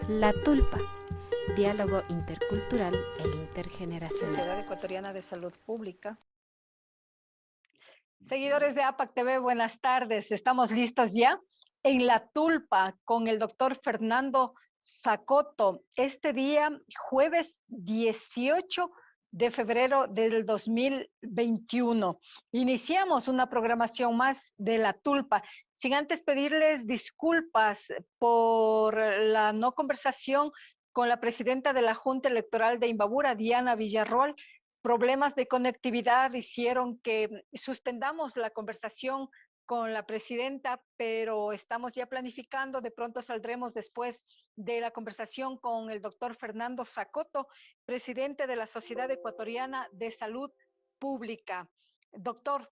La Tulpa, diálogo intercultural e intergeneracional. Sociedad Ecuatoriana de Salud Pública. Seguidores de APAC TV, buenas tardes. Estamos listos ya en La Tulpa con el doctor Fernando Sacoto. Este día, jueves 18 de febrero del 2021. Iniciamos una programación más de La Tulpa, sin antes pedirles disculpas por la no conversación con la presidenta de la Junta Electoral de Imbabura, Diana Villarroel. Problemas de conectividad hicieron que suspendamos la conversación con la presidenta, pero estamos ya planificando, de pronto saldremos después de la conversación con el doctor Fernando Sacoto, presidente de la Sociedad Ecuatoriana de Salud Pública. Doctor,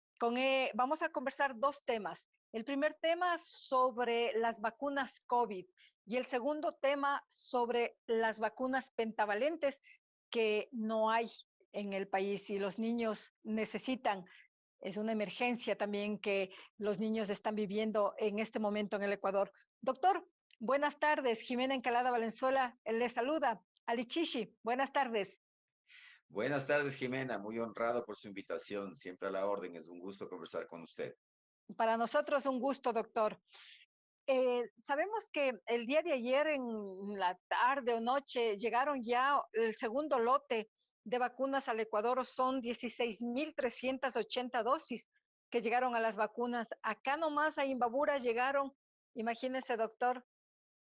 vamos a conversar dos temas. El primer tema sobre las vacunas COVID y el segundo tema sobre las vacunas pentavalentes que no hay en el país y los niños necesitan. Es una emergencia también que los niños están viviendo en este momento en el Ecuador. Doctor, buenas tardes. Jimena Encalada Valenzuela le saluda. Alichishi, buenas tardes. Buenas tardes, Jimena. Muy honrado por su invitación. Siempre a la orden. Es un gusto conversar con usted. Para nosotros un gusto, doctor. Sabemos que el día de ayer en la tarde o noche llegaron ya el segundo lote de vacunas al Ecuador. Son 16.380 dosis que llegaron a las vacunas. Acá nomás a Imbabura llegaron, imagínese doctor,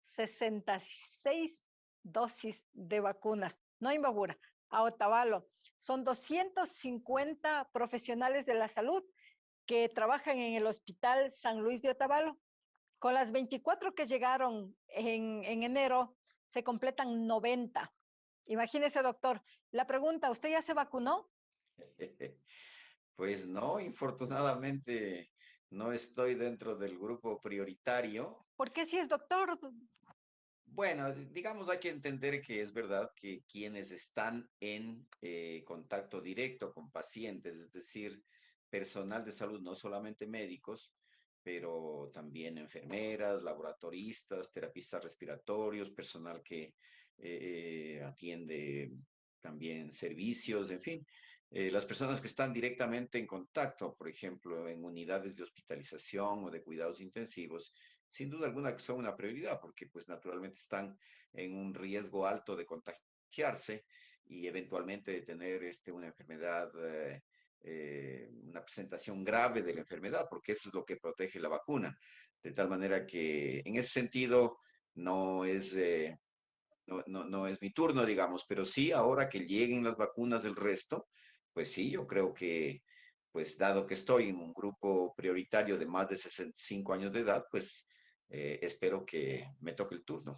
66 dosis de vacunas. No a Imbabura, a Otavalo. Son 250 profesionales de la salud que trabajan en el Hospital San Luis de Otavalo. Con las 24 que llegaron en enero, se completan 90. Imagínese, doctor. La pregunta, ¿usted ya se vacunó? Pues no, infortunadamente no estoy dentro del grupo prioritario. ¿Por qué si es doctor? Bueno, digamos, hay que entender que es verdad que quienes están en contacto directo con pacientes, es decir, personal de salud, no solamente médicos, pero también enfermeras, laboratoristas, terapistas respiratorios, personal que atiende también servicios, en fin, las personas que están directamente en contacto, por ejemplo, en unidades de hospitalización o de cuidados intensivos, sin duda alguna que son una prioridad, porque pues naturalmente están en un riesgo alto de contagiarse y eventualmente de tener una enfermedad, una presentación grave de la enfermedad, porque eso es lo que protege la vacuna. De tal manera que en ese sentido no es, no es mi turno, digamos, pero sí ahora que lleguen las vacunas del resto, pues sí, yo creo que, pues dado que estoy en un grupo prioritario de más de 65 años de edad, pues espero que me toque el turno.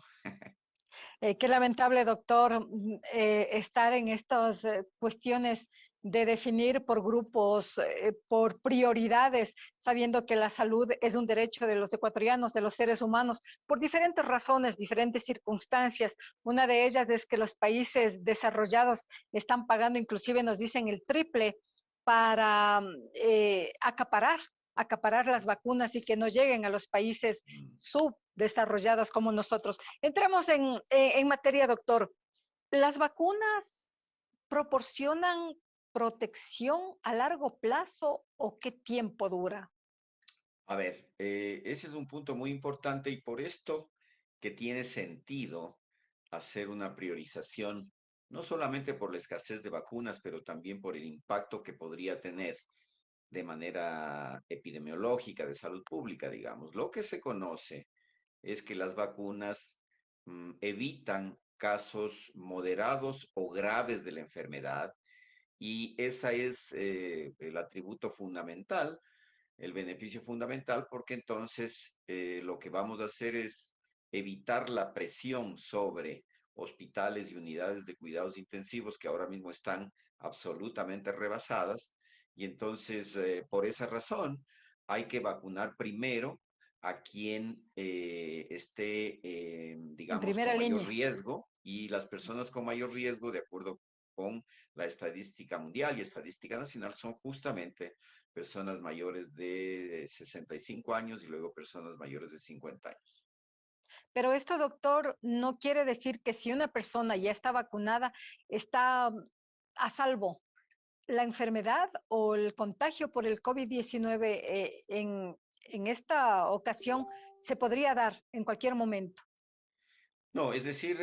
Qué lamentable, doctor, estar en estas cuestiones de definir por grupos, por prioridades, sabiendo que la salud es un derecho de los ecuatorianos, de los seres humanos, por diferentes razones, diferentes circunstancias. Una de ellas es que los países desarrollados están pagando, inclusive nos dicen el triple para acaparar las vacunas y que no lleguen a los países subdesarrollados como nosotros. Entremos en materia, doctor. ¿Las vacunas proporcionan protección a largo plazo o qué tiempo dura? A ver, ese es un punto muy importante y por esto que tiene sentido hacer una priorización, no solamente por la escasez de vacunas, pero también por el impacto que podría tener de manera epidemiológica, de salud pública, digamos. Lo que se conoce es que las vacunas evitan casos moderados o graves de la enfermedad y ese es el atributo fundamental, el beneficio fundamental, porque entonces lo que vamos a hacer es evitar la presión sobre hospitales y unidades de cuidados intensivos que ahora mismo están absolutamente rebasadas. Y entonces, por esa razón, hay que vacunar primero a quien esté, En digamos, primera con mayor línea. riesgo y las personas con mayor riesgo, de acuerdo con la estadística mundial y estadística nacional, son justamente personas mayores de 65 años y luego personas mayores de 50 años. Pero esto, doctor, no quiere decir que si una persona ya está vacunada, está a salvo. La enfermedad o el contagio por el COVID-19 en esta ocasión se podría dar en cualquier momento. No, es decir,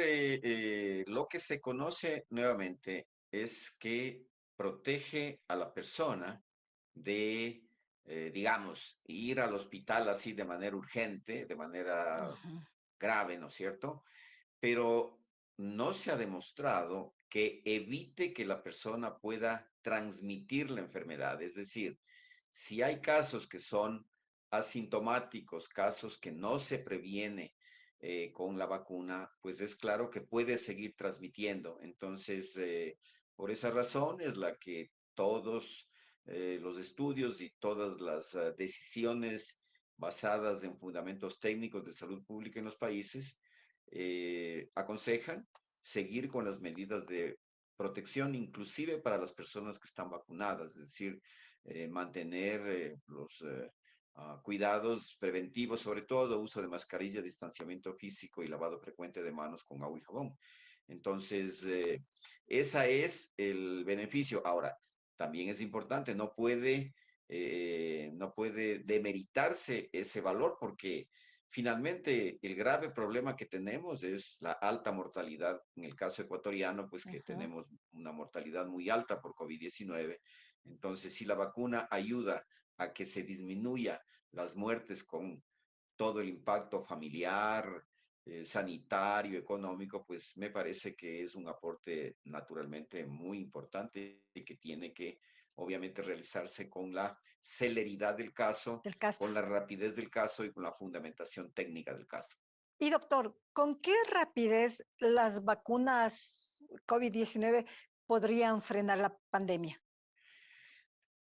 lo que se conoce nuevamente es que protege a la persona de, digamos, ir al hospital así de manera urgente, de manera Ujú, grave, ¿no es cierto? Pero no se ha demostrado que evite que la persona pueda transmitir la enfermedad. Es decir, si hay casos que son asintomáticos, casos que no se previene con la vacuna, pues es claro que puede seguir transmitiendo. Entonces, por esa razón es la que todos los estudios y todas las decisiones basadas en fundamentos técnicos de salud pública en los países aconsejan seguir con las medidas de protección, inclusive para las personas que están vacunadas, es decir, mantener los cuidados preventivos, sobre todo uso de mascarilla, distanciamiento físico y lavado frecuente de manos con agua y jabón. Entonces, ese es el beneficio. Ahora, también es importante, no puede demeritarse ese valor porque finalmente el grave problema que tenemos es la alta mortalidad. En el caso ecuatoriano, pues que ujú. tenemos una mortalidad muy alta por COVID-19. Entonces, si la vacuna ayuda a que se disminuya las muertes con todo el impacto familiar, sanitario, económico, pues me parece que es un aporte naturalmente muy importante y que tiene que obviamente realizarse con la celeridad del caso, Del caso. con la rapidez del caso y con la fundamentación técnica del caso. Y doctor, ¿con qué rapidez las vacunas COVID-19 podrían frenar la pandemia?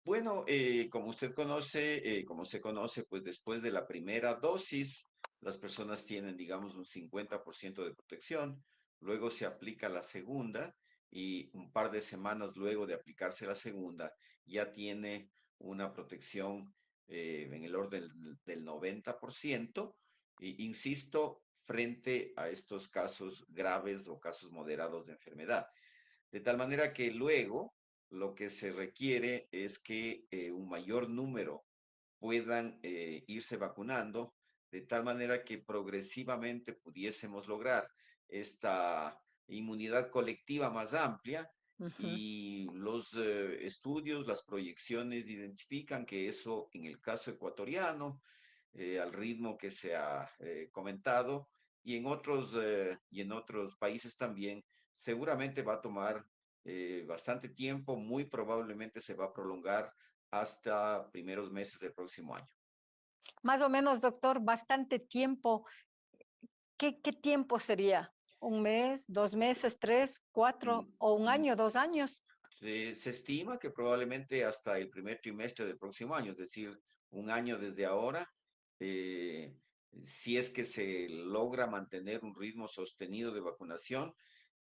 Bueno, como se conoce, pues después de la primera dosis, las personas tienen, digamos, un 50% de protección. Luego se aplica la segunda y un par de semanas luego de aplicarse la segunda, ya tiene una protección en el orden del 90%. Y, insisto, frente a estos casos graves o casos moderados de enfermedad. De tal manera que luego lo que se requiere es que un mayor número puedan irse vacunando, de tal manera que progresivamente pudiésemos lograr esta inmunidad colectiva más amplia Ujú. y los estudios, las proyecciones identifican que eso en el caso ecuatoriano, al ritmo que se ha comentado, y en otros países también, seguramente va a tomar bastante tiempo, muy probablemente se va a prolongar hasta primeros meses del próximo año. Más o menos, doctor, bastante tiempo. ¿Qué tiempo sería? ¿Un mes, 2 meses, tres, Mm, cuatro o un mm, año, 2 años? Se estima que probablemente hasta el primer trimestre del próximo año, es decir, un año desde ahora, eh, si es que se logra mantener un ritmo sostenido de vacunación,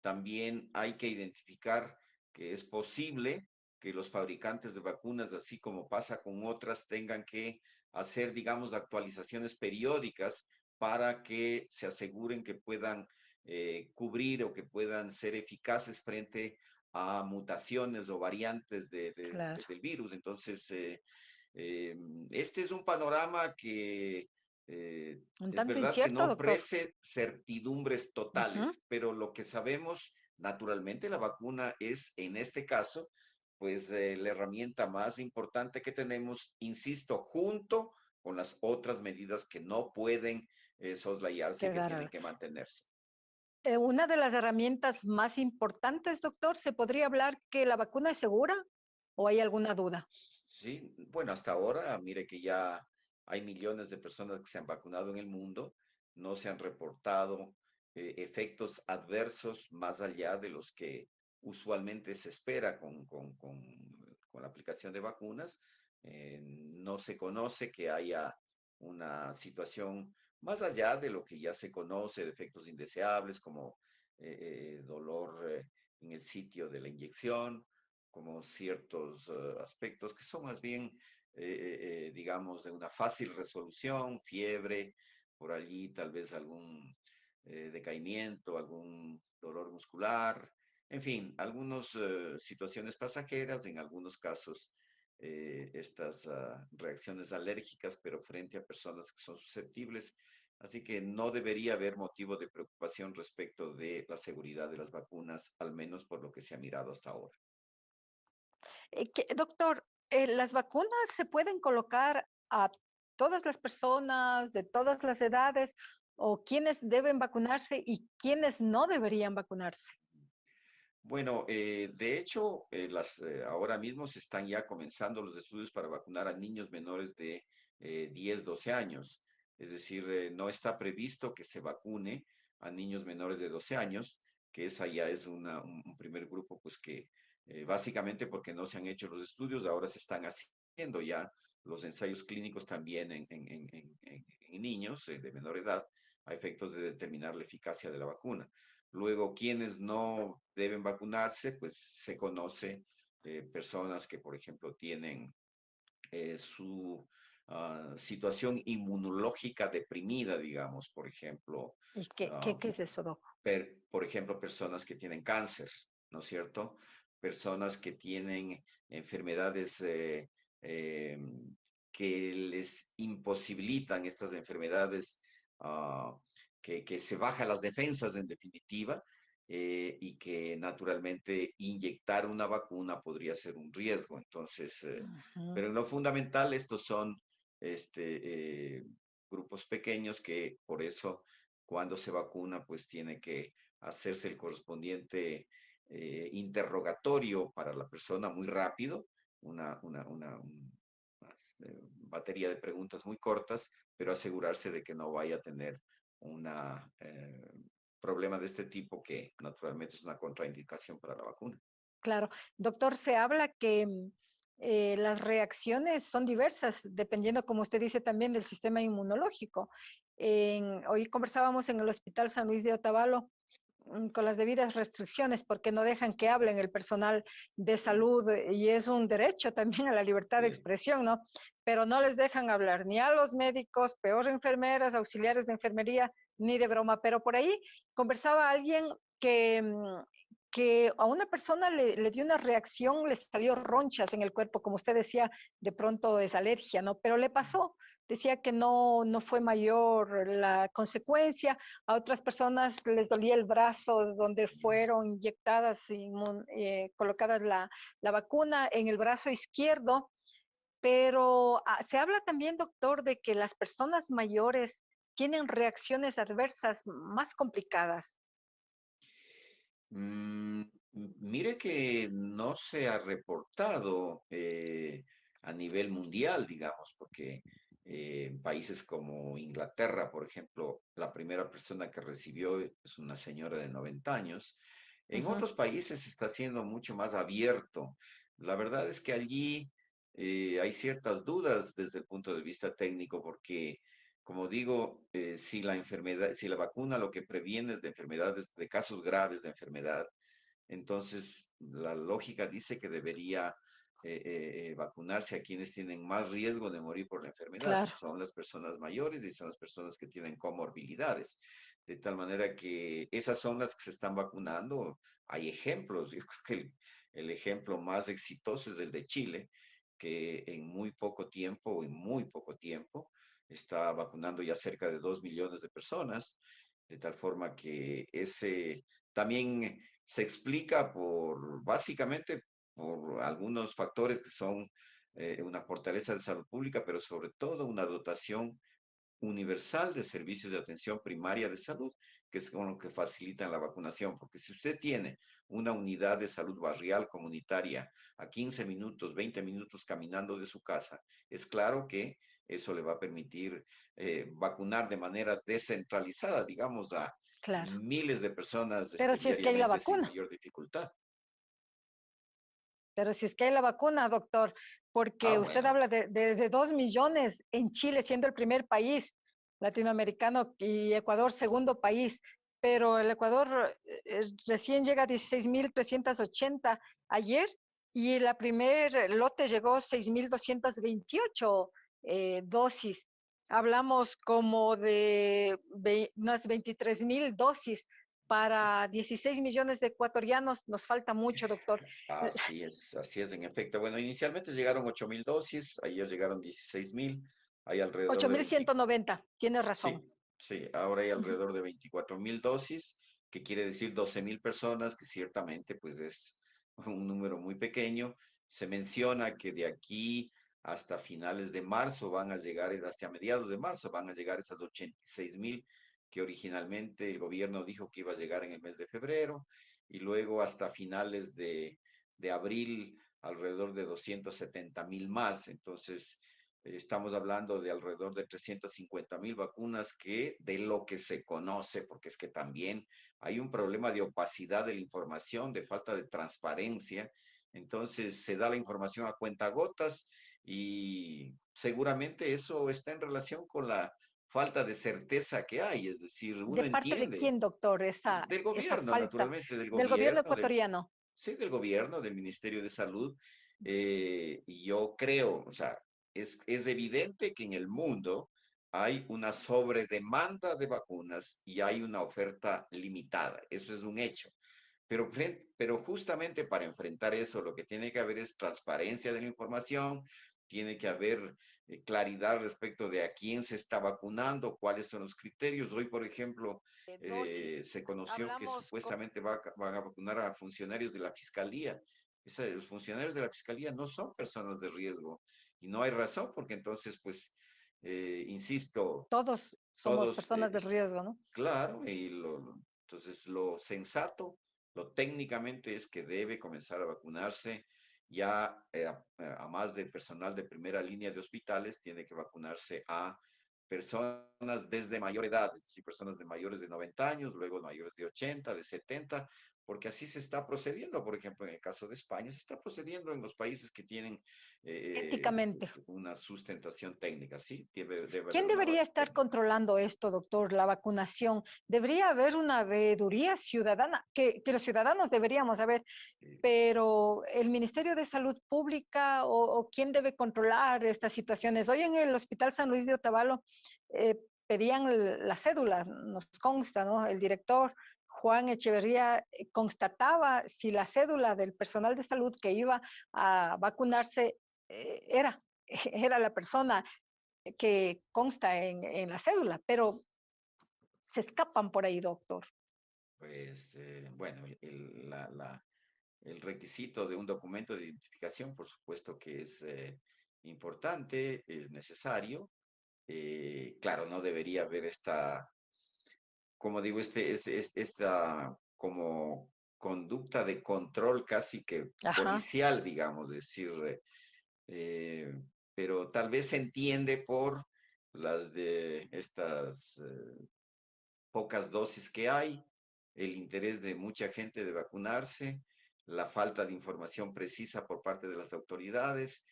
también hay que identificar que es posible que los fabricantes de vacunas, así como pasa con otras, tengan que hacer, digamos, actualizaciones periódicas para que se aseguren que puedan cubrir o que puedan ser eficaces frente a mutaciones o variantes Claro, del virus. Entonces, eh, este es un panorama que un es tanto verdad que no incierto, doctor. ofrece certidumbres Ujú. totales, pero lo que sabemos, naturalmente, la vacuna es, en este caso, pues la herramienta más importante que tenemos, insisto, junto con las otras medidas que no pueden soslayarse y que Quedar tienen que mantenerse. una de las herramientas más importantes, doctor, ¿se podría hablar que la vacuna es segura o hay alguna duda? Sí, bueno, hasta ahora, mire que ya hay millones de personas que se han vacunado en el mundo, no se han reportado efectos adversos más allá de los que usualmente se espera con la aplicación de vacunas. No se conoce que haya una situación más allá de lo que ya se conoce de efectos indeseables como dolor en el sitio de la inyección como ciertos aspectos que son más bien, digamos, de una fácil resolución, fiebre, por allí tal vez algún decaimiento, algún dolor muscular, en fin, algunas situaciones pasajeras, en algunos casos estas reacciones alérgicas, pero frente a personas que son susceptibles. Así que no debería haber motivo de preocupación respecto de la seguridad de las vacunas, al menos por lo que se ha mirado hasta ahora. Doctor, ¿las vacunas se pueden colocar a todas las personas de todas las edades o quiénes deben vacunarse y quiénes no deberían vacunarse? Bueno, de hecho, ahora mismo se están ya comenzando los estudios para vacunar a niños menores de 10, 12 años. Es decir, no está previsto que se vacune a niños menores de 12 años, que esa ya es un primer grupo, pues que básicamente porque no se han hecho los estudios, ahora se están haciendo ya los ensayos clínicos también en niños de menor edad a efectos de determinar la eficacia de la vacuna. Luego, quienes no deben vacunarse, pues se conoce personas que, por ejemplo, tienen su situación inmunológica deprimida, digamos, por ejemplo, ¿Y ah, qué es eso, doc? por ejemplo, personas que tienen cáncer, ¿no es cierto? Personas que tienen enfermedades eh, que les imposibilitan estas enfermedades, ah, que se bajan las defensas en definitiva, y que naturalmente inyectar una vacuna podría ser un riesgo. Entonces, Ujú. pero en lo fundamental estos son este, grupos pequeños que por eso cuando se vacuna pues tiene que hacerse el correspondiente interrogatorio para la persona muy rápido, una batería de preguntas muy cortas, pero asegurarse de que no vaya a tener un problema de este tipo que naturalmente es una contraindicación para la vacuna. Claro, doctor, se habla que las reacciones son diversas, dependiendo, como usted dice, también del sistema inmunológico. Hoy conversábamos en el Hospital San Luis de Otavalo con las debidas restricciones, porque no dejan que hablen el personal de Mm, salud y es un derecho también a la libertad de sí. expresión, ¿no? Pero no les dejan hablar ni a los médicos, peor enfermeras, auxiliares de enfermería, ni de broma. Pero por ahí conversaba alguien que, que a una persona le dio una reacción, le salió ronchas en el cuerpo, como usted decía, de pronto es alergia, ¿no? Pero le pasó, decía que no fue mayor la consecuencia, a otras personas les dolía el brazo donde fueron inyectadas, colocadas la vacuna en el brazo izquierdo, pero se habla también, doctor, de que las personas mayores tienen reacciones adversas más complicadas. Mm, mire que no se ha reportado a nivel mundial, digamos, porque en países como Inglaterra, por ejemplo, la primera persona que recibió es una señora de 90 años. En Ujú. otros países está siendo mucho más abierto. La verdad es que allí hay ciertas dudas desde el punto de vista técnico, porque como digo, si la enfermedad, si la vacuna lo que previene es de enfermedades, de casos graves de enfermedad, entonces la lógica dice que debería vacunarse a quienes tienen más riesgo de morir por la enfermedad, y Claro, son las personas mayores y son las personas que tienen comorbilidades. De tal manera que esas son las que se están vacunando. Hay ejemplos, yo creo que el ejemplo más exitoso es el de Chile, que en muy poco tiempo, está vacunando ya cerca de 2 millones de personas, de tal forma que ese también se explica básicamente, por algunos factores que son una fortaleza de salud pública, pero sobre todo una dotación universal de servicios de atención primaria de salud, que es con lo que facilitan la vacunación, porque si usted tiene una unidad de salud barrial comunitaria a 15 minutos, 20 minutos caminando de su casa, es claro que eso le va a permitir vacunar de manera descentralizada, digamos, a claro. miles de personas Pero si es que hay la diariamente sin vacuna. mayor dificultad. Pero si es que hay la vacuna, doctor, Ah, porque usted bueno, habla de 2 millones en Chile, siendo el primer país latinoamericano y Ecuador segundo país, pero el Ecuador recién llega a 16.380 ayer y la primer lote llegó 6.228 dosis. Hablamos como de unas 23.000 dosis para 16 millones de ecuatorianos. Nos falta mucho, doctor. Así es, en efecto. Bueno, inicialmente llegaron 8.000 dosis, ayer llegaron 16.000, hay alrededor Ocho de mil 20. ciento noventa. Tienes razón. Sí, sí, ahora hay Ujú. alrededor de 24.000 dosis, que quiere decir 12.000 personas, que ciertamente pues es un número muy pequeño. Se menciona que de aquí hasta finales de marzo van a llegar, hasta mediados de marzo van a llegar esas 86.000 que originalmente el gobierno dijo que iba a llegar en el mes de febrero, y luego hasta finales de abril alrededor de 270.000 más. Entonces, estamos hablando de alrededor de 350.000 vacunas que de lo que se conoce, porque es que también hay un problema de opacidad de la información, de falta de transparencia. Entonces se da la información a cuentagotas y seguramente eso está en relación con la falta de certeza que hay. Es decir, ¿De uno parte de entiende quién, doctor, del esa gobierno, falta naturalmente, del del gobierno gobierno, ecuatoriano? sí, del gobierno, del Ministerio de Salud. Y yo creo, o sea, es evidente que en el mundo hay una sobredemanda de vacunas y hay una oferta limitada. Eso es un hecho. Pero justamente para enfrentar eso, lo que tiene que haber es transparencia de la información, tiene que haber claridad respecto de a quién se está vacunando, cuáles son los criterios. Hoy, por ejemplo, Dosis. se conoció que Hablamos supuestamente van a vacunar a funcionarios de la Fiscalía. Los funcionarios de la Fiscalía no son personas de riesgo y no hay razón porque entonces, pues, insisto, todos somos todos, personas de riesgo, ¿no? claro, entonces lo sensato, lo técnicamente es que debe comenzar a vacunarse ya a más de personal de primera línea de hospitales, tiene que vacunarse a personas desde mayor edad, es decir, personas de mayores de 90 años, luego mayores de 80, de 70, porque así se está procediendo. Por ejemplo, en el caso de España, se está procediendo en los países que tienen Éticamente. pues, una sustentación técnica, ¿sí? Debe ¿Quién haber una debería base estar técnica. controlando esto, doctor, la vacunación? ¿Debería haber una veeduría ciudadana? Que los ciudadanos deberíamos saber, Eh, pero el Ministerio de Salud Pública o quién debe controlar estas situaciones. Hoy en el Hospital San Luis de Otavalo pedían la cédula, nos consta, ¿no? El director Juan Echeverría constataba si la cédula del personal de salud que iba a vacunarse era, era la persona que consta en la cédula, pero se escapan por ahí, doctor. Pues bueno, el requisito de un documento de identificación, por supuesto que es importante, es necesario. Claro, no debería haber esta, como digo, esta como conducta de control casi que Ajá, policial, digamos, decir, eh, pero tal vez se entiende por las de estas pocas dosis que hay, el interés de mucha gente de vacunarse, la falta de información precisa por parte de las autoridades,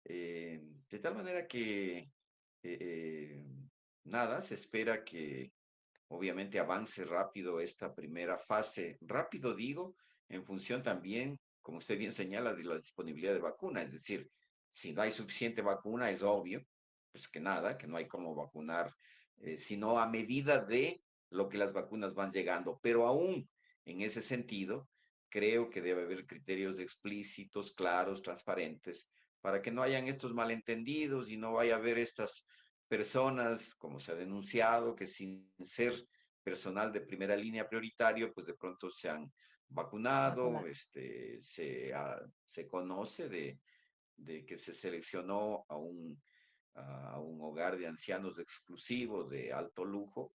de tal manera que eh, nada, se espera que obviamente avance rápido esta primera fase. Rápido digo, en función también, como usted bien señala, de la disponibilidad de vacuna. Es decir, si no hay suficiente vacuna, es obvio, pues que nada, que no hay cómo vacunar, sino a medida de lo que las vacunas van llegando. Pero aún en ese sentido, creo que debe haber criterios explícitos, claros, transparentes, para que no hayan estos malentendidos y no vaya a haber estas personas, como se ha denunciado, que sin ser personal de primera línea prioritario, pues de pronto se han vacunado, vacunar. se conoce de que se seleccionó a un hogar de ancianos exclusivo de alto lujo,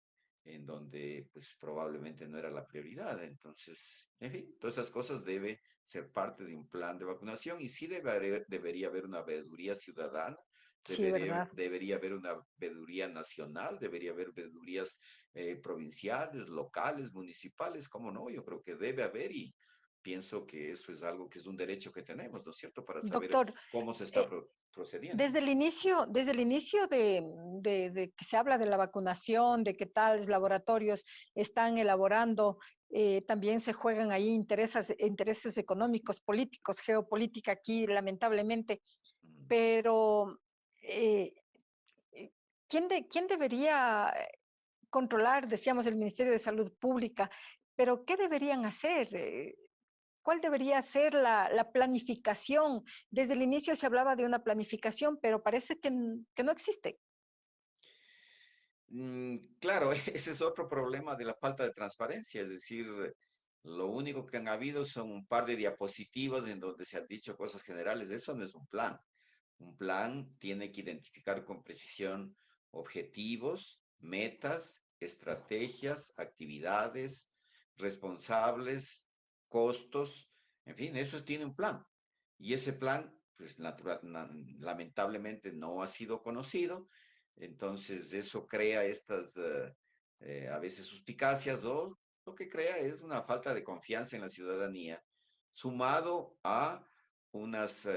en donde pues probablemente no era la prioridad. Entonces, en fin, todas esas cosas debe ser parte de un plan de vacunación y sí debería haber una veeduría ciudadana, Sí, ¿verdad? debería haber una veeduría nacional, debería haber veedurías provinciales, locales, municipales, ¿cómo no? Yo creo que debe haber y pienso que eso es algo que es un derecho que tenemos, ¿no es cierto? Para saber Doctor, cómo se está eh, procediendo. desde el inicio de que se habla de la vacunación, de que tales laboratorios están elaborando, también se juegan ahí intereses económicos, políticos, geopolítica aquí, lamentablemente, Mm. pero eh, quién debería controlar, decíamos, el Ministerio de Salud Pública, pero ¿qué deberían hacer? ¿Cuál debería ser la planificación? Desde el inicio se hablaba de una planificación, pero parece que no existe. Claro, ese es otro problema de la falta de transparencia, es decir, lo único que han habido son un par de diapositivas en donde se han dicho cosas generales. Eso no es un plan. Un plan tiene que identificar con precisión objetivos, metas, estrategias, actividades, responsables, costos, en fin, eso tiene un plan. Y ese plan, pues lamentablemente no ha sido conocido. Entonces, eso crea estas a veces suspicacias o lo que crea es una falta de confianza en la ciudadanía, sumado a unas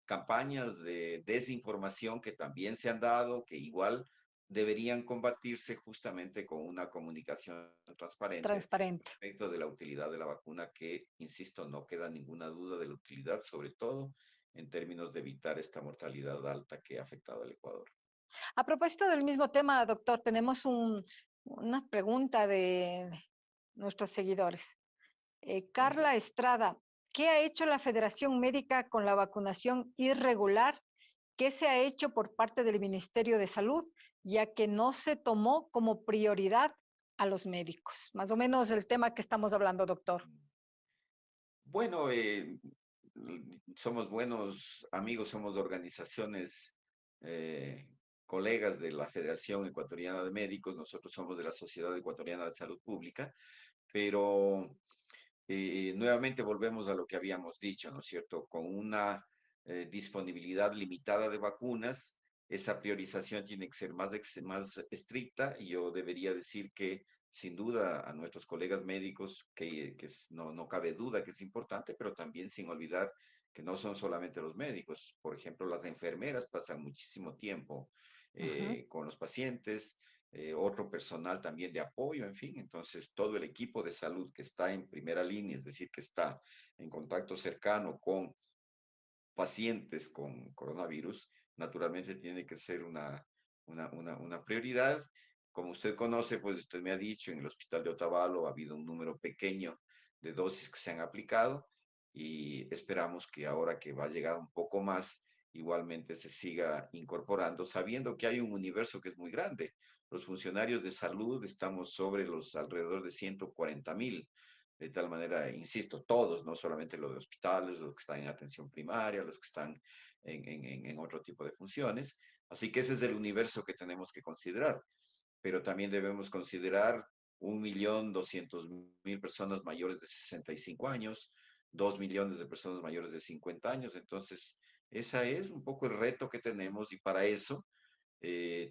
campañas de desinformación que también se han dado, que igual deberían combatirse justamente con una comunicación transparente Transparente. respecto de la utilidad de la vacuna, que, insisto, no queda ninguna duda de la utilidad, sobre todo en términos de evitar esta mortalidad alta que ha afectado al Ecuador. A propósito del mismo tema, doctor, tenemos una pregunta de nuestros seguidores. Bueno, Carla Estrada, ¿qué ha hecho la Federación Médica con la vacunación irregular? ¿Qué se ha hecho por parte del Ministerio de Salud, ya que no se tomó como prioridad a los médicos? Más o menos el tema que estamos hablando, doctor. bueno, somos buenos amigos, somos organizaciones, eh, colegas de la Federación Ecuatoriana de Médicos, nosotros somos de la Sociedad Ecuatoriana de Salud Pública, pero nuevamente volvemos a lo que habíamos dicho, ¿no es cierto? Con una disponibilidad limitada de vacunas, esa priorización tiene que ser más estricta y yo debería decir que sin duda a nuestros colegas médicos, no cabe duda que es importante, pero también sin olvidar que no son solamente los médicos. Por ejemplo, las enfermeras pasan muchísimo tiempo Ujú. con los pacientes, otro personal también de apoyo, en fin, entonces todo el equipo de salud que está en primera línea, es decir, que está en contacto cercano con pacientes con coronavirus, naturalmente tiene que ser una prioridad. Como usted conoce, pues usted me ha dicho, en el hospital de Otavalo ha habido un número pequeño de dosis que se han aplicado y esperamos que ahora que va a llegar un poco más, igualmente se siga incorporando, sabiendo que hay un universo que es muy grande. Los funcionarios de salud estamos sobre los alrededor de 140.000, de tal manera, insisto, todos, no solamente los de hospitales, los que están en atención primaria, los que están en otro tipo de funciones. Así que ese es el universo que tenemos que considerar, pero también debemos considerar 1.200.000 personas mayores de 65 años, 2 millones de personas mayores de 50 años. Entonces, ese es un poco el reto que tenemos y para eso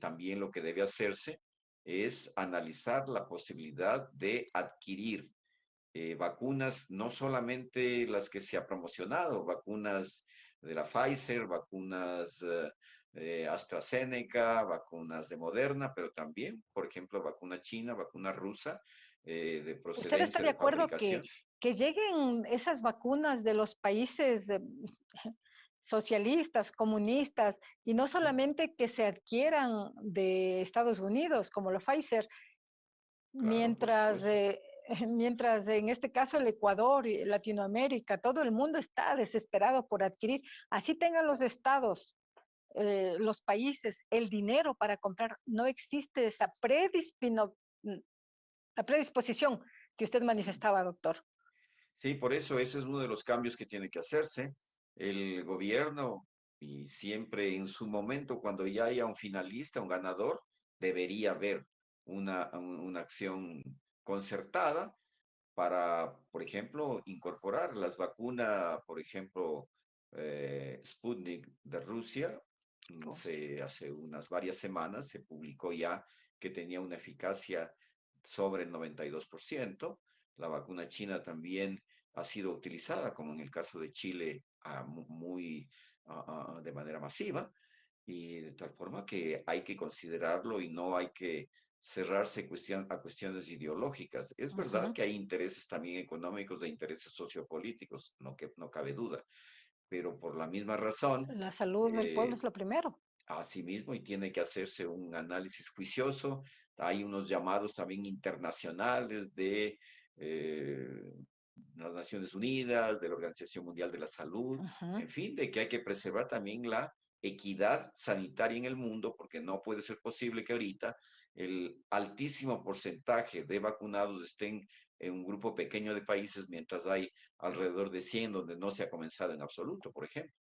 también lo que debe hacerse es analizar la posibilidad de adquirir vacunas, no solamente las que se ha promocionado, vacunas de la Pfizer, vacunas AstraZeneca, vacunas de Moderna, pero también, por ejemplo, vacuna china, vacuna rusa, de ¿Usted está procedencia de de acuerdo fabricación. que lleguen esas vacunas de los países socialistas, comunistas, y no solamente que se adquieran de Estados Unidos, como la Pfizer, Claro, por mientras, supuesto. mientras en este caso el Ecuador y Latinoamérica, todo el mundo está desesperado por adquirir, así tengan los estados, los países, el dinero para comprar, no existe esa la predisposición que usted Sí. manifestaba, doctor. Sí, por eso ese es uno de los cambios que tiene que hacerse. El gobierno, y siempre en su momento, cuando ya haya un finalista, un ganador, debería haber una acción concertada para, por ejemplo, incorporar las vacunas, por ejemplo, Sputnik de Rusia. Hace unas varias semanas se publicó ya que tenía una eficacia sobre el 92%. La vacuna china también ha sido utilizada, como en el caso de Chile, de manera masiva, y de tal forma que hay que considerarlo y no hay que cerrarse a cuestiones ideológicas. Es verdad Ujú. que hay intereses también económicos e intereses sociopolíticos, no cabe duda, pero por la misma razón, La salud del pueblo eh, es lo primero. Asimismo, y tiene que hacerse un análisis juicioso. Hay unos llamados también internacionales de las Naciones Unidas, de la Organización Mundial de la Salud, Ujú. en fin, de que hay que preservar también la equidad sanitaria en el mundo, porque no puede ser posible que ahorita el altísimo porcentaje de vacunados estén en un grupo pequeño de países, mientras hay alrededor de 100 donde no se ha comenzado en absoluto, por ejemplo.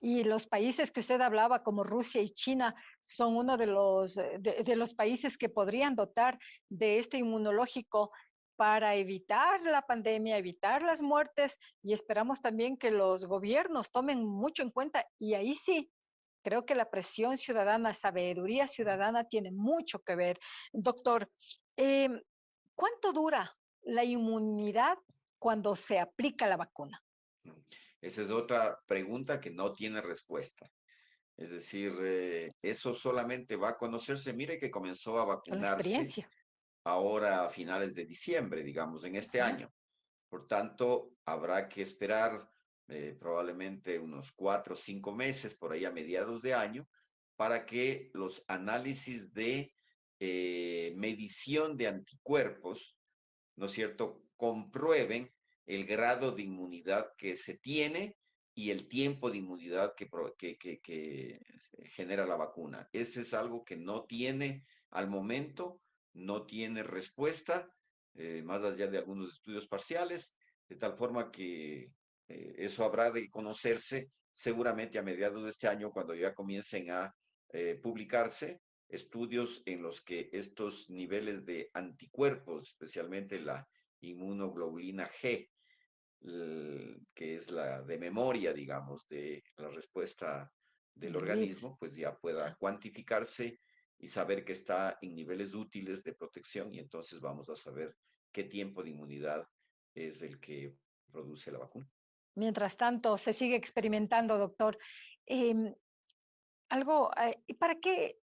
Y los países que usted hablaba, como Rusia y China, son uno de los países que podrían dotar de este inmunológico para evitar la pandemia, evitar las muertes, y esperamos también que los gobiernos tomen mucho en cuenta. Y ahí sí, creo que la presión ciudadana, sabiduría ciudadana tiene mucho que ver. Doctor, em, ¿cuánto dura la inmunidad cuando se aplica la vacuna? Esa es otra pregunta que no tiene respuesta. Es decir, eso solamente va a conocerse. Mire que comenzó a Con la vacunarse experiencia. ahora a finales de diciembre, digamos, en este Ujú. año. Por tanto, habrá que esperar probablemente unos 4 o 5 meses, por ahí a mediados de año, para que los análisis de medición de anticuerpos, ¿no es cierto?, comprueben el grado de inmunidad que se tiene y el tiempo de inmunidad que genera la vacuna. Ese es algo que no tiene al momento, no tiene respuesta, más allá de algunos estudios parciales, de tal forma que eso habrá de conocerse seguramente a mediados de este año, cuando ya comiencen a publicarse estudios en los que estos niveles de anticuerpos, especialmente la inmunoglobulina G, que es la de memoria, digamos, de la respuesta del Del virus. organismo, pues ya pueda Ajá. cuantificarse y saber que está en niveles útiles de protección, y entonces vamos a saber qué tiempo de inmunidad es el que produce la vacuna. Mientras tanto, se sigue experimentando, doctor. Em, ¿Y para qué?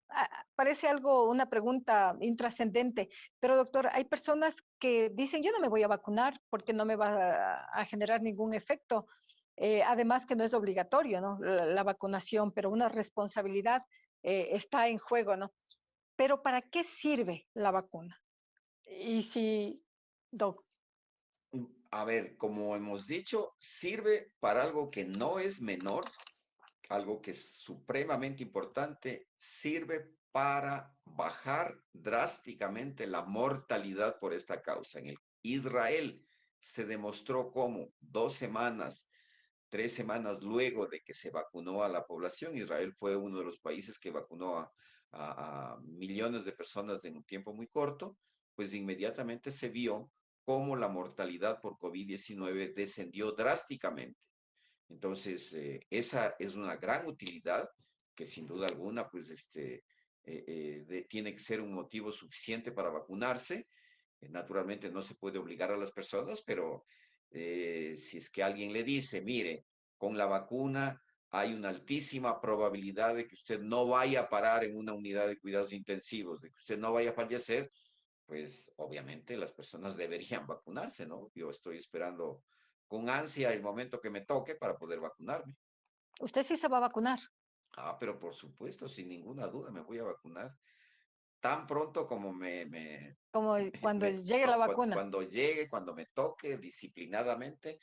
Parece algo, una pregunta intrascendente, pero doctor, hay personas que dicen, yo no me voy a vacunar porque no me va a generar ningún efecto. Además que no es obligatorio, ¿no? La vacunación, pero una responsabilidad está en juego, ¿no? Pero ¿para qué sirve la vacuna? Y si, doc, A ver, como hemos dicho, sirve para algo que no es menor, algo que es supremamente importante, sirve para bajar drásticamente la mortalidad por esta causa. En el Israel se demostró cómo 2 semanas, 3 semanas luego de que se vacunó a la población, Israel fue uno de los países que vacunó a millones de personas en un tiempo muy corto, pues inmediatamente se vio cómo la mortalidad por COVID-19 descendió drásticamente. Entonces, esa es una gran utilidad que sin duda alguna, pues, tiene que ser un motivo suficiente para vacunarse. Naturalmente no se puede obligar a las personas, pero si es que alguien le dice, mire, con la vacuna hay una altísima probabilidad de que usted no vaya a parar en una unidad de cuidados intensivos, de que usted no vaya a fallecer, pues obviamente las personas deberían vacunarse, ¿no? Yo estoy esperando con ansia el momento que me toque para poder vacunarme. usted sí se va a vacunar, Ah, pero por supuesto, sin ninguna duda me voy a vacunar. Tan pronto como como cuando llegue la vacuna. cuando llegue, cuando me toque disciplinadamente,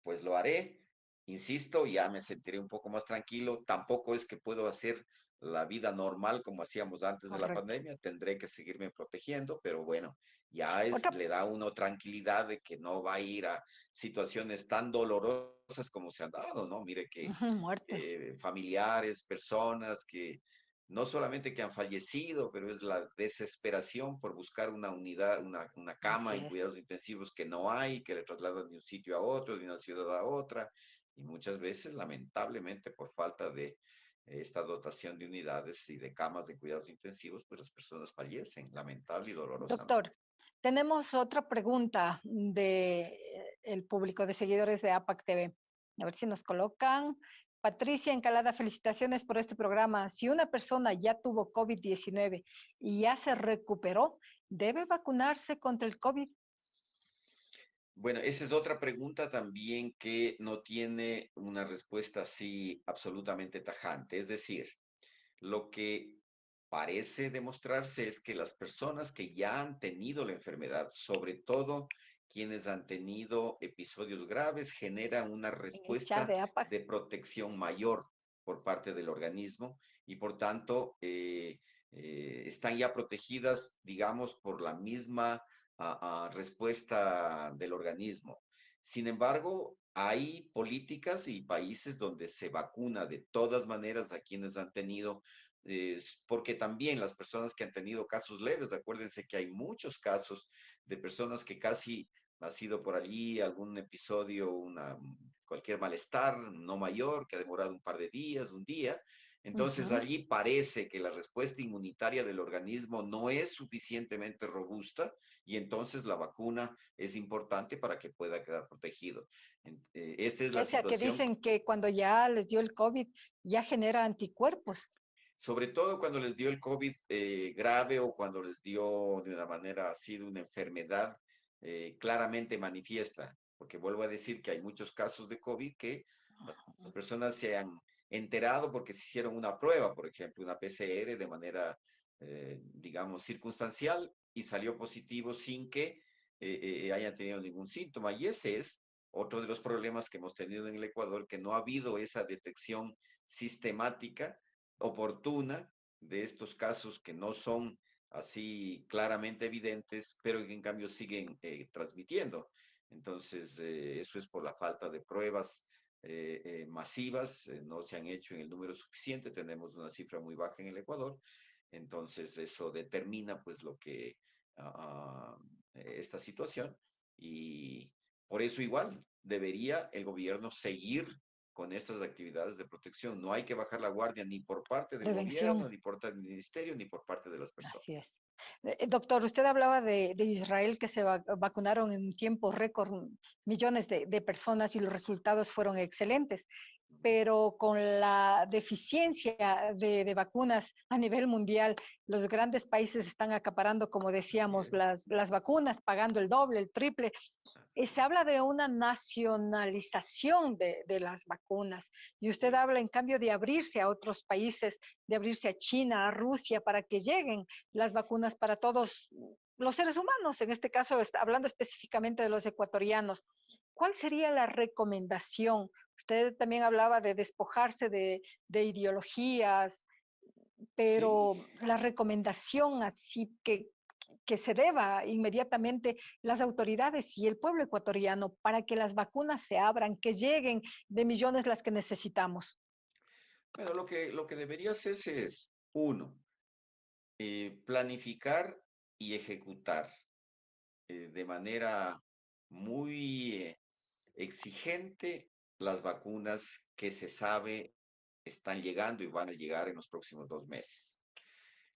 pues lo haré. Insisto, ya me sentiré un poco más tranquilo. Tampoco es que puedo hacer la vida normal como hacíamos antes de la Correcto. pandemia. Tendré que seguirme protegiendo, pero bueno, ya Otra, le da a uno tranquilidad de que no va a ir a situaciones tan dolorosas como se han dado, ¿no? Mire que ujú, muertes. familiares, personas que no solamente que han fallecido, pero es la desesperación por buscar una unidad, una cama Así en es. cuidados intensivos que no hay, que le trasladan de un sitio a otro, de una ciudad a otra, y muchas veces, lamentablemente, por falta de esta dotación de unidades y de camas de cuidados intensivos, pues las personas fallecen, lamentable y dolorosamente. Doctor, tenemos otra pregunta de el público de seguidores de APAC TV. A ver si nos colocan. Patricia Encalada, felicitaciones por este programa. Si una persona ya tuvo COVID-19 y ya se recuperó, ¿debe vacunarse contra el COVID? Bueno, esa es otra pregunta también que no tiene una respuesta así absolutamente tajante. Es decir, lo que parece demostrarse es que las personas que ya han tenido la enfermedad, sobre todo quienes han tenido episodios graves, generan una En el chat respuesta de APA. de protección mayor por parte del organismo y por tanto están ya protegidas, digamos, por la misma respuesta del organismo. Sin embargo, hay políticas y países donde se vacuna de todas maneras a quienes han tenido porque también las personas que han tenido casos leves, acuérdense que hay muchos casos de personas que casi ha sido por allí algún episodio, cualquier malestar no mayor que ha demorado un par de días, un día. Entonces Ujú. allí parece que la respuesta inmunitaria del organismo no es suficientemente robusta y entonces la vacuna es importante para que pueda quedar protegido. Esta es la O sea, que situación. dicen que cuando ya les dio el COVID, ya genera anticuerpos. Sobre todo cuando les dio el COVID grave o cuando les dio de una manera así de una enfermedad claramente manifiesta, porque vuelvo a decir que hay muchos casos de COVID que las personas se han enterado porque se hicieron una prueba, por ejemplo, una PCR de manera, digamos, circunstancial y salió positivo sin que hayan tenido ningún síntoma. Y ese es otro de los problemas que hemos tenido en el Ecuador, que no ha habido esa detección sistemática oportuna de estos casos que no son así claramente evidentes, pero que en cambio siguen transmitiendo. Entonces, eso es por la falta de pruebas masivas, no se han hecho en el número suficiente, tenemos una cifra muy baja en el Ecuador, entonces eso determina pues lo que esta situación y por eso igual debería el gobierno seguir con estas actividades de protección. No hay que bajar la guardia ni por parte del Prevención. gobierno, ni por parte del ministerio, ni por parte de las Así personas. es. Doctor, usted hablaba de Israel que se vacunaron en un tiempo récord millones de personas y los resultados fueron excelentes, pero con la deficiencia de vacunas a nivel mundial, los grandes países están acaparando, como Así decíamos, es. las vacunas, pagando el doble, el triple. Así Se es. habla de una nacionalización de las vacunas y usted Sí. habla en cambio de abrirse a otros países, de abrirse a China, a Rusia, para que lleguen las vacunas para todos los seres humanos, en este caso hablando específicamente de los ecuatorianos. ¿Cuál sería la recomendación? Usted también hablaba de despojarse de ideologías, Sí. pero la recomendación así que se deba inmediatamente las autoridades y el pueblo ecuatoriano para que las vacunas se abran, que lleguen de millones las que necesitamos. Bueno, lo que debería hacerse es, uno, planificar y ejecutar de manera muy exigente las vacunas que se sabe están llegando y van a llegar en los próximos 2 meses.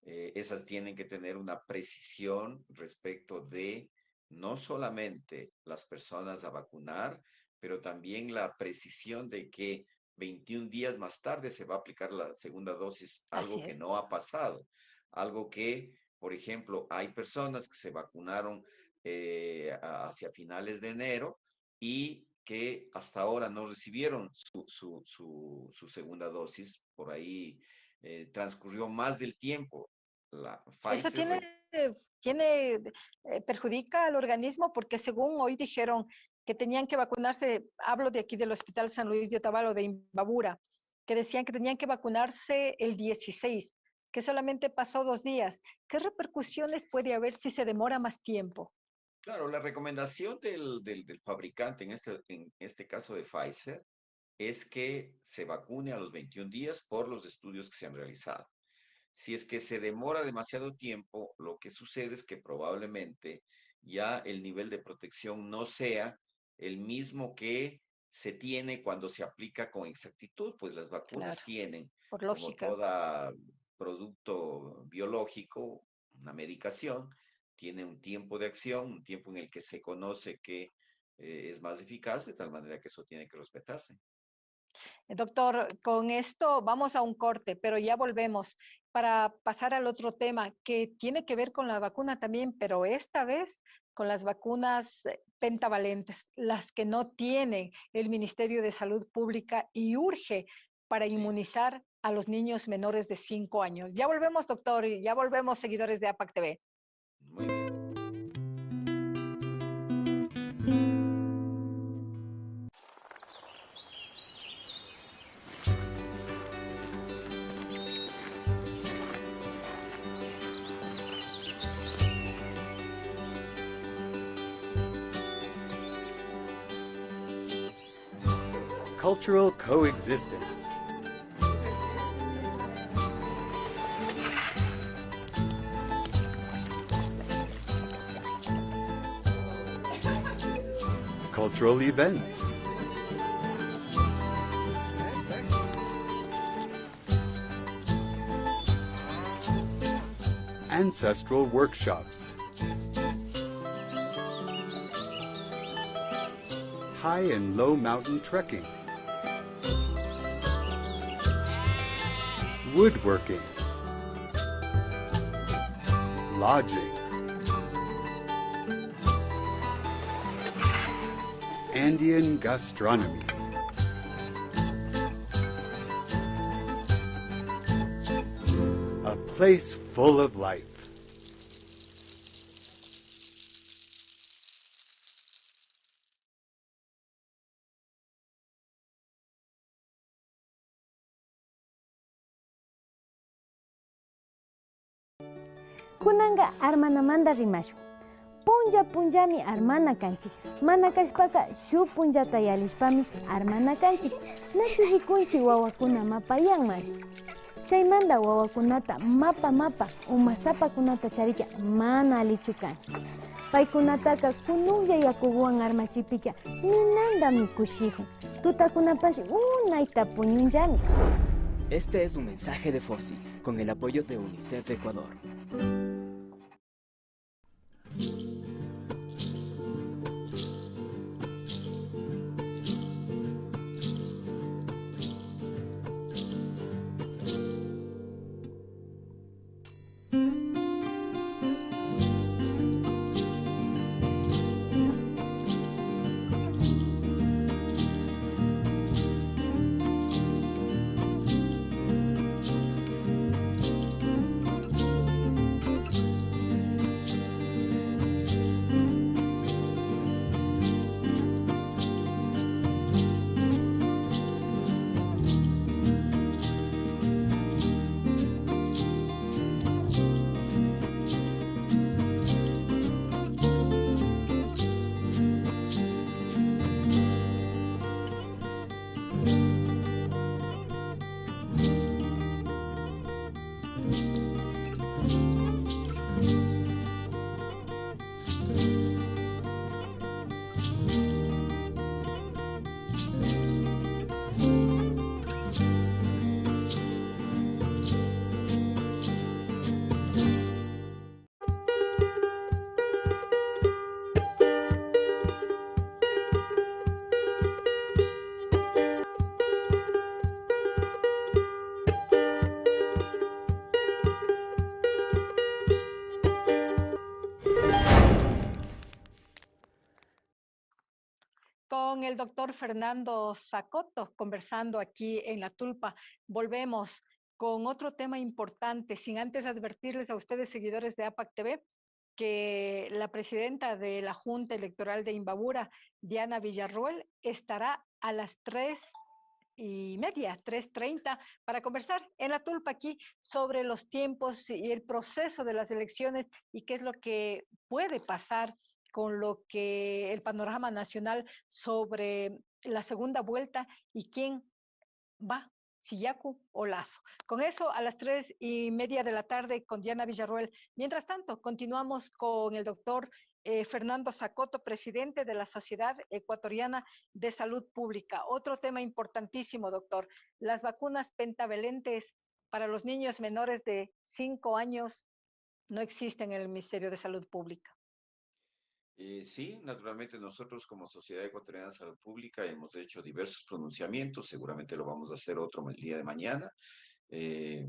Esas tienen que tener una precisión respecto de no solamente las personas a vacunar, pero también la precisión de que 21 días más tarde se va a aplicar la segunda dosis, Así algo que es. no ha pasado, algo que, por ejemplo, hay personas que se vacunaron hacia finales de enero y que hasta ahora no recibieron su segunda dosis, por ahí transcurrió más del tiempo. La Eso Pfizer, tiene perjudica al organismo porque según hoy dijeron que tenían que vacunarse, hablo de aquí del Hospital San Luis de Otavalo de Imbabura, que decían que tenían que vacunarse el 16, que solamente pasó 2 días. ¿Qué repercusiones puede haber si se demora más tiempo? claro, la recomendación del fabricante, en este caso de Pfizer, es que se vacune a los 21 días por los estudios que se han realizado. Si es que se demora demasiado tiempo, lo que sucede es que probablemente ya el nivel de protección no sea el mismo que se tiene cuando se aplica con exactitud, pues las vacunas Claro, tienen, por como lógica. todo producto biológico, una medicación, tiene un tiempo de acción, un tiempo en el que se conoce que es más eficaz, de tal manera que eso tiene que respetarse. Doctor, con esto vamos a un corte, pero ya volvemos para pasar al otro tema que tiene que ver con la vacuna también, pero esta vez con las vacunas pentavalentes, las que no tiene el Ministerio de Salud Pública y urge para Sí, inmunizar a los niños menores de 5 años. Ya volvemos, doctor, y ya volvemos, seguidores de APAC TV. muy bien. Cultural coexistence. Cultural events. Ancestral workshops. High and low mountain trekking. Woodworking. Lodging. Andean gastronomy. A place full of life. Kunanga armanamanda rimashun. Punja punjami armana kanchik. Mana kashpaka shu punjata yalishpami armana kanchik. Nachu rikunchik wawakuna mapayanman. Chaymanda wawakunata mapa umasapakunata charika mana alichu kanchik. Paykunataka kunuklla yakuwan armachipika ninanda mikushijun. Tutakunapashi unayta puñunllami. Este es un mensaje de FOSI, con el apoyo de UNICEF Ecuador. Con el doctor Fernando Sacoto, conversando aquí en La Tulpa. Volvemos con otro tema importante, sin antes advertirles a ustedes, seguidores de APAC TV, que la presidenta de la Junta Electoral de Imbabura, Diana Villarroel, estará a las 3:30, 3:30, para conversar en La Tulpa aquí sobre los tiempos y el proceso de las elecciones y qué es lo que puede pasar con lo que el panorama nacional sobre la segunda vuelta y quién va, si Yacu o Lazo. Con eso, a las 3:30 de la tarde con Diana Villarroel. Mientras tanto, continuamos con el doctor Fernando Sacoto, presidente de la Sociedad Ecuatoriana de Salud Pública. Otro tema importantísimo, doctor, las vacunas pentavalentes para los niños menores de 5 años no existen en el Ministerio de Salud Pública. Sí, naturalmente nosotros como Sociedad Ecuatoriana de Salud Pública hemos hecho diversos pronunciamientos, seguramente lo vamos a hacer otro el día de mañana, eh,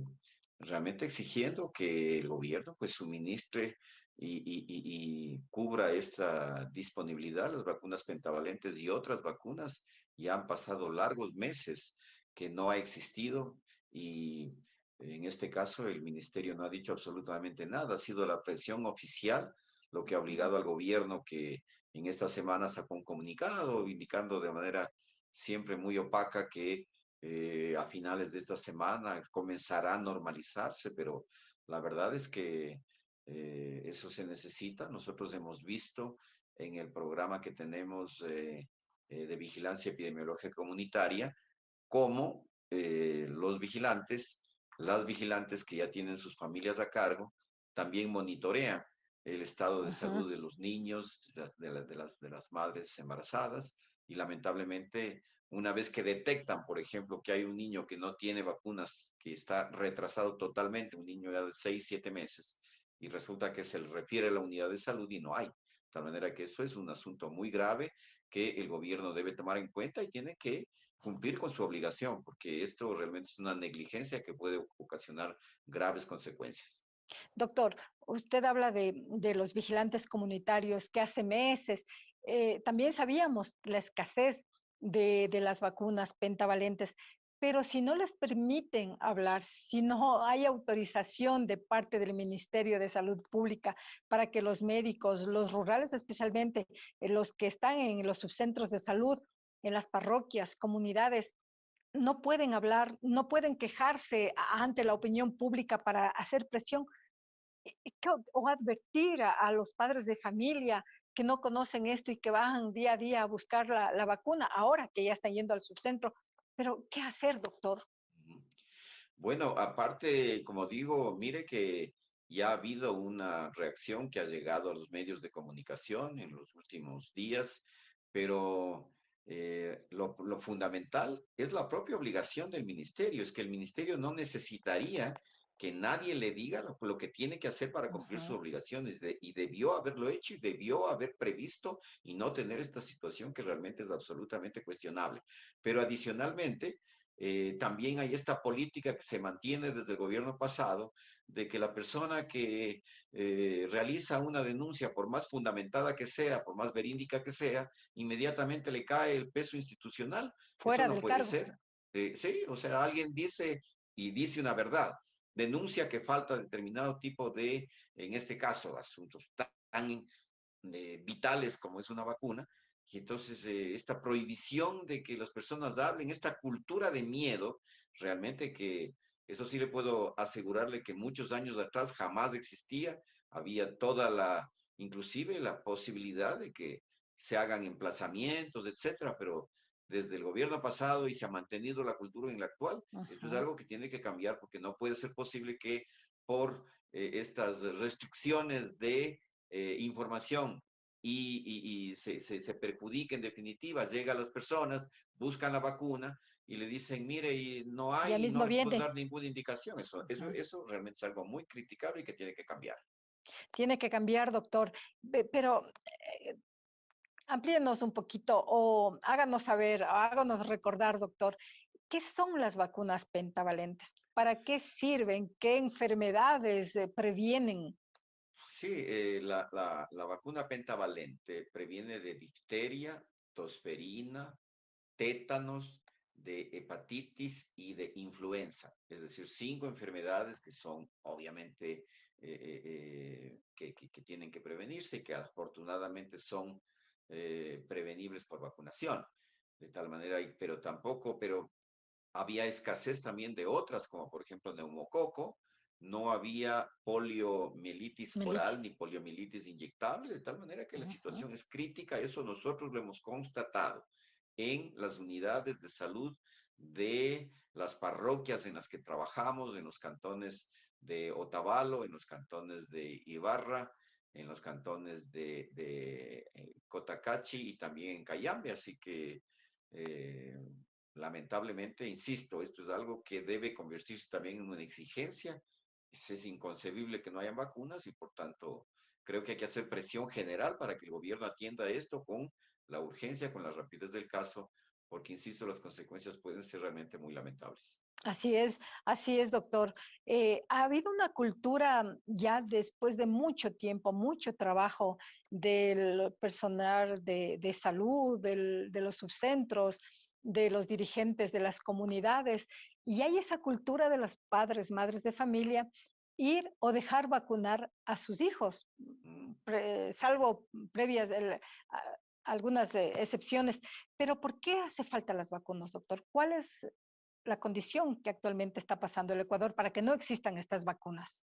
realmente exigiendo que el gobierno pues suministre y cubra esta disponibilidad, las vacunas pentavalentes y otras vacunas. Ya han pasado largos meses que no ha existido y en este caso el ministerio no ha dicho absolutamente nada, ha sido la presión oficial lo que ha obligado al gobierno que en esta semana sacó un comunicado indicando de manera siempre muy opaca que a finales de esta semana comenzará a normalizarse, pero la verdad es que eso se necesita. Nosotros hemos visto en el programa que tenemos de vigilancia epidemiológica comunitaria cómo los vigilantes, las vigilantes que ya tienen sus familias a cargo, también monitorean el estado de Ajá. salud de los niños, de las madres embarazadas y lamentablemente una vez que detectan, por ejemplo, que hay un niño que no tiene vacunas, que está retrasado totalmente, un niño ya de 6 7 meses, y resulta que se le refiere a la unidad de salud y no hay. De tal manera que esto es un asunto muy grave que el gobierno debe tomar en cuenta y tiene que cumplir con su obligación, porque esto realmente es una negligencia que puede ocasionar graves consecuencias. Doctor, usted habla de los vigilantes comunitarios que hace meses también sabíamos la escasez de las vacunas pentavalentes, pero si no les permiten hablar, si no hay autorización de parte del Ministerio de Salud Pública para que los médicos, los rurales especialmente, los que están en los subcentros de salud, en las parroquias, comunidades, no pueden hablar, no pueden quejarse ante la opinión pública para hacer presión o advertir a los padres de familia que no conocen esto y que van día a día a buscar la vacuna, ahora que ya están yendo al subcentro. Pero, ¿qué hacer, doctor? Bueno, aparte, como digo, mire que ya ha habido una reacción que ha llegado a los medios de comunicación en los últimos días, pero lo fundamental es la propia obligación del ministerio, es que el ministerio no necesitaría que nadie le diga lo que tiene que hacer para cumplir sus Ajá. obligaciones y debió haberlo hecho y debió haber previsto y no tener esta situación que realmente es absolutamente cuestionable. Pero adicionalmente también hay esta política que se mantiene desde el gobierno pasado de que la persona que realiza una denuncia, por más fundamentada que sea, por más verídica que sea, inmediatamente le cae el peso institucional. Eso Fuera no del puede cargo. ser. Sí, o sea, alguien dice y dice una verdad, denuncia que falta determinado tipo de, en este caso, asuntos tan vitales como es una vacuna, y entonces esta prohibición de que las personas hablen, esta cultura de miedo, realmente que eso sí le puedo asegurarle que muchos años atrás jamás existía, había toda la, inclusive la posibilidad de que se hagan emplazamientos, etcétera, pero desde el gobierno pasado y se ha mantenido la cultura en la actual, esto es Ajá. algo que tiene que cambiar porque no puede ser posible que por estas restricciones de información y se perjudica en definitiva, llega a las personas, buscan la vacuna y le dicen, mire, y no Ya hay y no mismo le pueden viene. dar ninguna indicación. Ajá. Eso realmente es algo muy criticable y que tiene que cambiar. Tiene que cambiar, doctor. Pero amplíenos un poquito o háganos saber, háganos recordar, doctor, ¿qué son las vacunas pentavalentes? ¿Para qué sirven? ¿Qué enfermedades previenen? Sí, la vacuna pentavalente previene de difteria, tosferina, tétanos, de hepatitis y de influenza, es decir, 5 enfermedades que son obviamente que tienen que prevenirse y que afortunadamente son prevenibles por vacunación. De tal manera, pero tampoco, pero había escasez también de otras, como por ejemplo neumococo, no había poliomielitis Melitis. oral ni poliomielitis inyectable, de tal manera que la Ujú. situación es crítica, eso nosotros lo hemos constatado en las unidades de salud de las parroquias en las que trabajamos, en los cantones de Otavalo, en los cantones de Ibarra, en los cantones de Cotacachi y también en Cayambe, así que eh, lamentablemente, insisto, esto es algo que debe convertirse también en una exigencia. Es inconcebible que no hayan vacunas y por tanto creo que hay que hacer presión general para que el gobierno atienda esto con la urgencia, con la rapidez del caso, porque, insisto, las consecuencias pueden ser realmente muy lamentables. Así es, doctor. Ha habido una cultura ya después de mucho tiempo, mucho trabajo del personal de salud, de los subcentros, de los dirigentes de las comunidades, y hay esa cultura de los padres, madres de familia, ir o dejar vacunar a sus hijos, salvo previas algunas excepciones. Pero ¿por qué hace falta las vacunas, doctor? ¿Cuál es la condición que actualmente está pasando el Ecuador para que no existan estas vacunas?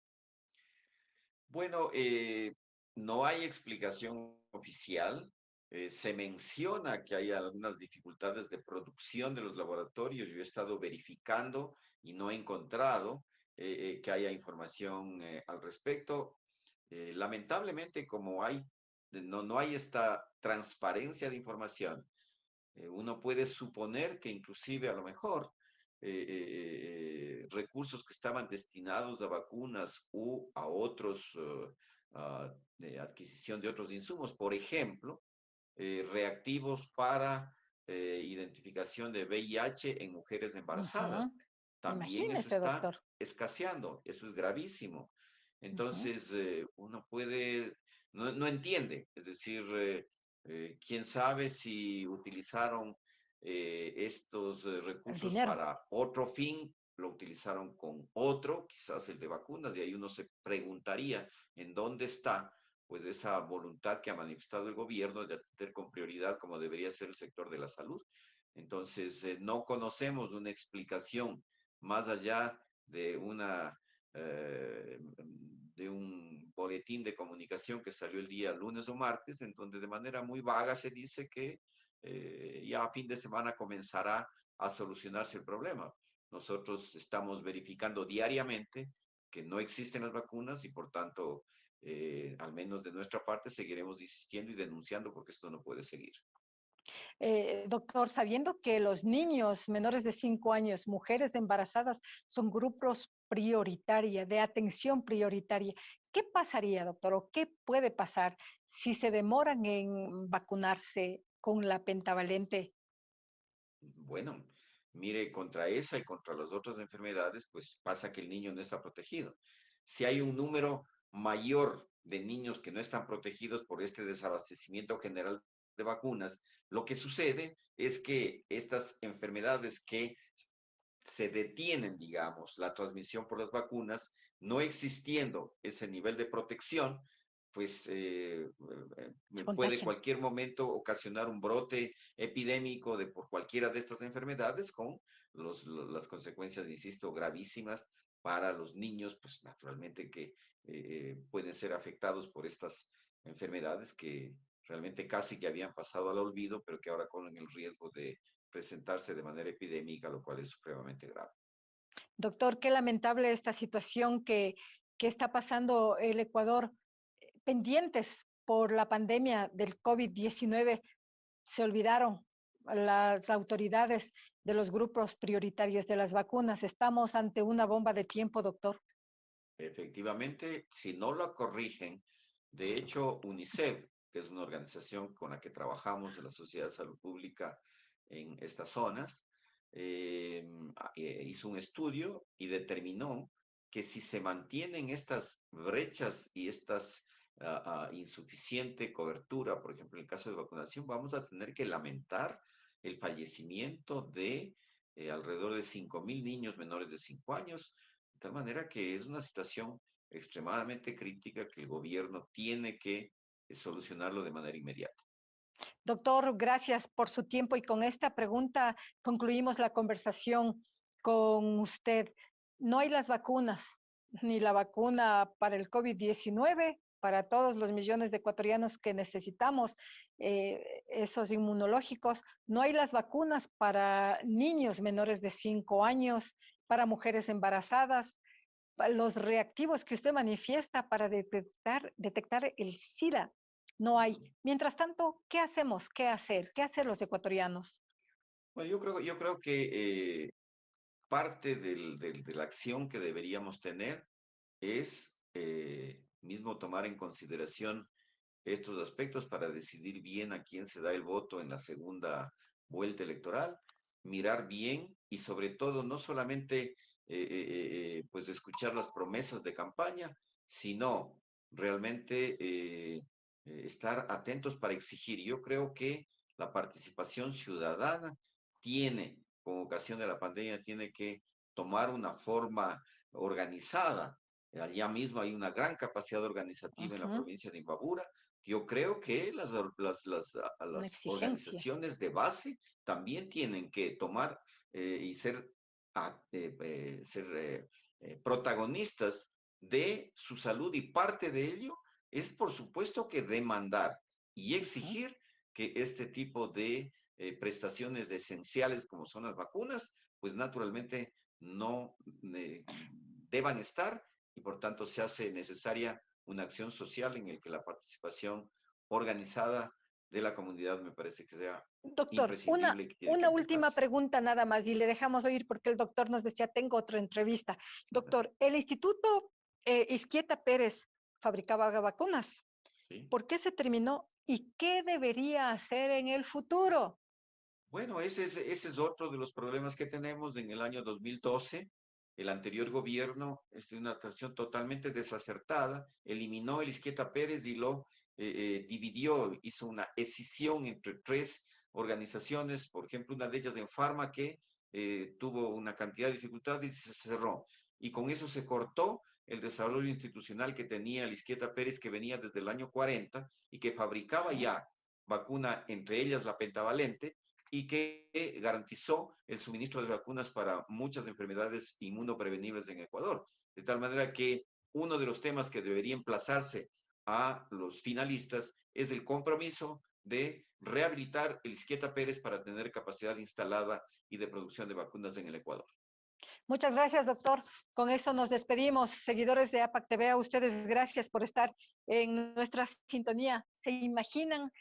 Bueno, no hay explicación oficial. Se menciona que hay algunas dificultades de producción de los laboratorios. Yo he estado verificando y no he encontrado que haya información al respecto. Lamentablemente, como no hay esta transparencia de información, uno puede suponer que inclusive a lo mejor recursos que estaban destinados a vacunas u a otros, de adquisición de otros insumos, por ejemplo, reactivos para identificación de VIH en mujeres Ujú. embarazadas. También eso Imagínese, está doctor. escaseando, eso es gravísimo. Ujú. Entonces, uno no entiende, es decir, quién sabe si utilizaron estos El recursos dinero. para otro fin, lo utilizaron con otro, quizás el de vacunas, y ahí uno se preguntaría en dónde está pues esa voluntad que ha manifestado el gobierno de atender con prioridad como debería ser el sector de la salud. Entonces, no conocemos una explicación más allá de un boletín de comunicación que salió el día lunes o martes, en donde de manera muy vaga se dice que ya a fin de semana comenzará a solucionarse el problema. Nosotros estamos verificando diariamente que no existen las vacunas y por tanto, al menos de nuestra parte, seguiremos insistiendo y denunciando porque esto no puede seguir. Doctor, sabiendo que los niños menores de 5 años, mujeres embarazadas, son grupos prioritaria, de atención prioritaria, ¿qué pasaría, doctor, o qué puede pasar si se demoran en vacunarse con la pentavalente? Bueno, mire, contra esa y contra las otras enfermedades, pues pasa que el niño no está protegido. Si hay un número mayor de niños que no están protegidos por este desabastecimiento general de vacunas, lo que sucede es que estas enfermedades que se detienen, digamos, la transmisión por las vacunas, no existiendo ese nivel de protección, pues Se puede contagian. cualquier momento ocasionar un brote epidémico por cualquiera de estas enfermedades con las consecuencias, insisto, gravísimas para los niños, pues naturalmente que pueden ser afectados por estas enfermedades que realmente casi que habían pasado al olvido, pero que ahora corren el riesgo de presentarse de manera epidémica, lo cual es supremamente grave. Doctor, qué lamentable esta situación que está pasando el Ecuador. Pendientes por la pandemia del COVID-19, se olvidaron las autoridades de los grupos prioritarios de las vacunas. Estamos ante una bomba de tiempo, doctor. Efectivamente, si no lo corrigen, de hecho, UNICEF, que es una organización con la que trabajamos de la Sociedad de Salud Pública en estas zonas, hizo un estudio y determinó que si se mantienen estas brechas y estas insuficiente cobertura, por ejemplo, en el caso de vacunación, vamos a tener que lamentar el fallecimiento de alrededor de 5.000 niños menores de 5 años, de tal manera que es una situación extremadamente crítica que el gobierno tiene que solucionarlo de manera inmediata. Doctor, gracias por su tiempo y con esta pregunta concluimos la conversación con usted. No hay las vacunas, ni la vacuna para el COVID-19, para todos los millones de ecuatorianos que necesitamos esos inmunológicos. No hay las vacunas para niños menores de 5 años, para mujeres embarazadas, los reactivos que usted manifiesta para detectar el SIDA. No hay. Mientras tanto, ¿qué hacemos? ¿Qué hacer? ¿Qué hacer los ecuatorianos? Bueno, yo creo que parte de la acción que deberíamos tener es mismo tomar en consideración estos aspectos para decidir bien a quién se da el voto en la segunda vuelta electoral, mirar bien y sobre todo no solamente pues escuchar las promesas de campaña, sino realmente estar atentos para exigir. Yo creo que la participación ciudadana tiene, con ocasión de la pandemia, tiene que tomar una forma organizada. Allá mismo hay una gran capacidad organizativa en la provincia de Imbabura. Yo creo que las exigencia. organizaciones de base también tienen que tomar y ser protagonistas de su salud, y parte de ello es, por supuesto, que demandar y exigir que este tipo de prestaciones esenciales como son las vacunas, pues naturalmente no deban estar, y por tanto se hace necesaria una acción social en el que la participación organizada de la comunidad me parece que sea Doctor, imprescindible y que tiene que una última implementarse. pregunta nada más y le dejamos oír porque el doctor nos decía, tengo otra entrevista. Doctor, el Instituto Izquieta Pérez fabricaba vacunas. ¿Sí? ¿Por qué se terminó y qué debería hacer en el futuro? Bueno, ese es otro de los problemas que tenemos. En el año 2012, el anterior gobierno, una actuación totalmente desacertada, eliminó el Izquieta Pérez y lo dividió, hizo una escisión entre 3 organizaciones, por ejemplo, una de ellas en Pharma, que tuvo una cantidad de dificultades y se cerró. Y con eso se cortó el desarrollo institucional que tenía el Izquieta Pérez, que venía desde el año 40 y que fabricaba ya vacuna, entre ellas la pentavalente, y que garantizó el suministro de vacunas para muchas enfermedades inmunoprevenibles en Ecuador. De tal manera que uno de los temas que debería emplazarse a los finalistas es el compromiso de rehabilitar el Izquieta Pérez para tener capacidad instalada y de producción de vacunas en el Ecuador. Muchas gracias, doctor. Con eso nos despedimos. Seguidores de APAC TV, a ustedes gracias por estar en nuestra sintonía. ¿Se imaginan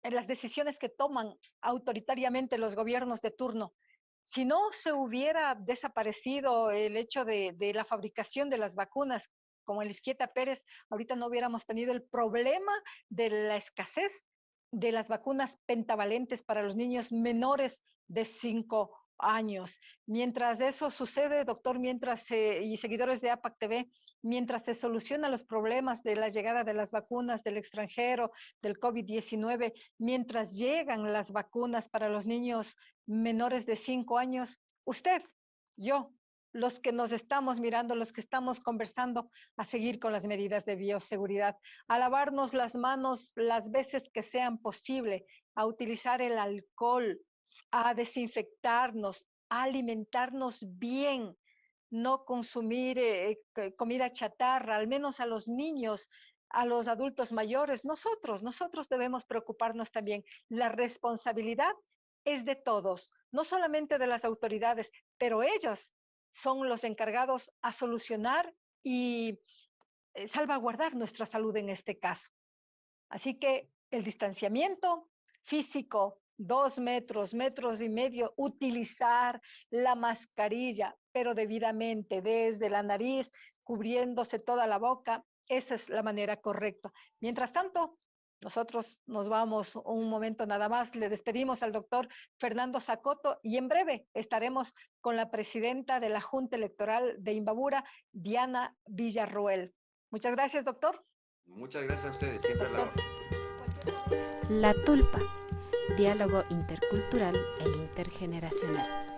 en las decisiones que toman autoritariamente los gobiernos de turno? Si no se hubiera desaparecido el hecho de la fabricación de las vacunas, como el Izquieta Pérez, ahorita no hubiéramos tenido el problema de la escasez de las vacunas pentavalentes para los niños menores de 5 años. Mientras eso sucede, doctor, y seguidores de APAC TV, mientras se solucionan los problemas de la llegada de las vacunas del extranjero, del COVID-19, mientras llegan las vacunas para los niños menores de 5 años, usted, yo, los que nos estamos mirando, los que estamos conversando, a seguir con las medidas de bioseguridad, a lavarnos las manos las veces que sean posible, a utilizar el alcohol, a desinfectarnos, a alimentarnos bien, no consumir comida chatarra, al menos a los niños, a los adultos mayores. Nosotros debemos preocuparnos también. La responsabilidad es de todos, no solamente de las autoridades, pero ellos son los encargados a solucionar y salvaguardar nuestra salud en este caso. Así que el distanciamiento físico, 2 metros, metros y medio, utilizar la mascarilla, pero debidamente, desde la nariz, cubriéndose toda la boca, esa es la manera correcta. Mientras tanto, nosotros nos vamos un momento nada más, le despedimos al doctor Fernando Sacoto y en breve estaremos con la presidenta de la Junta Electoral de Imbabura, Diana Villarroel. Muchas gracias, doctor. Muchas gracias a ustedes, siempre a la orden. La Tulpa, diálogo intercultural e intergeneracional.